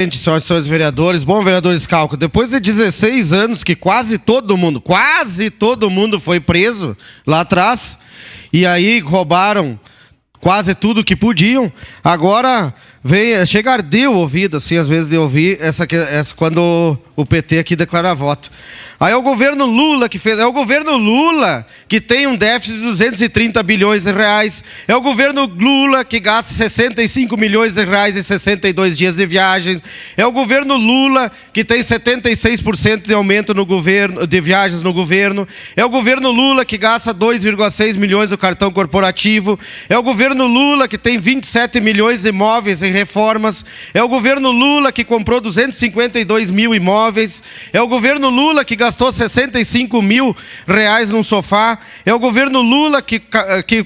Senhores e senhores vereadores, bom, vereador Schalco, depois de 16 anos que quase todo mundo foi preso lá atrás, e aí roubaram quase tudo que podiam, agora chega a arder o ouvido, assim, às vezes de ouvir essa quando o PT aqui declara voto. Aí é o governo Lula que fez, é o governo Lula que tem um déficit de 230 bilhões de reais, é o governo Lula que gasta 65 milhões de reais em 62 dias de viagens, é o governo Lula que tem 76% de aumento no governo, de viagens no governo, é o governo Lula que gasta 2,6 milhões no cartão corporativo, é o governo Lula que tem 27 milhões de imóveis em reformas, é o governo Lula que comprou 252 mil imóveis, é o governo Lula que gastou 65 mil reais num sofá, é o governo Lula que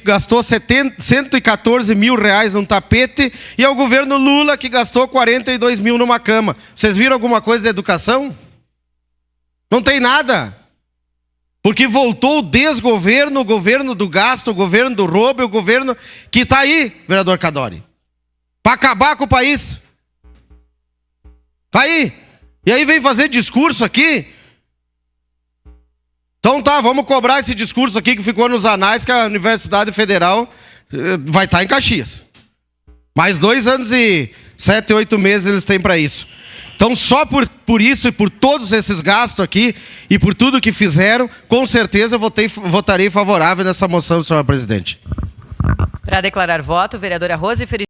gastou 114 mil reais num tapete, e é o governo Lula que gastou 42 mil numa cama. Vocês viram alguma coisa de educação? Não tem nada. Porque voltou o desgoverno, o governo do gasto, o governo do roubo, o governo que está aí, vereador Cadori, para acabar com o país. Está aí. E aí vem fazer discurso aqui. Então tá, vamos cobrar esse discurso aqui que ficou nos anais, que a Universidade Federal vai estar em Caxias. Mais 2 anos e 7, 8 meses eles têm para isso. Então só por isso e por todos esses gastos aqui e por tudo que fizeram, com certeza eu votarei favorável nessa moção, senhor presidente. Para declarar voto, vereadora Rose Feliciano.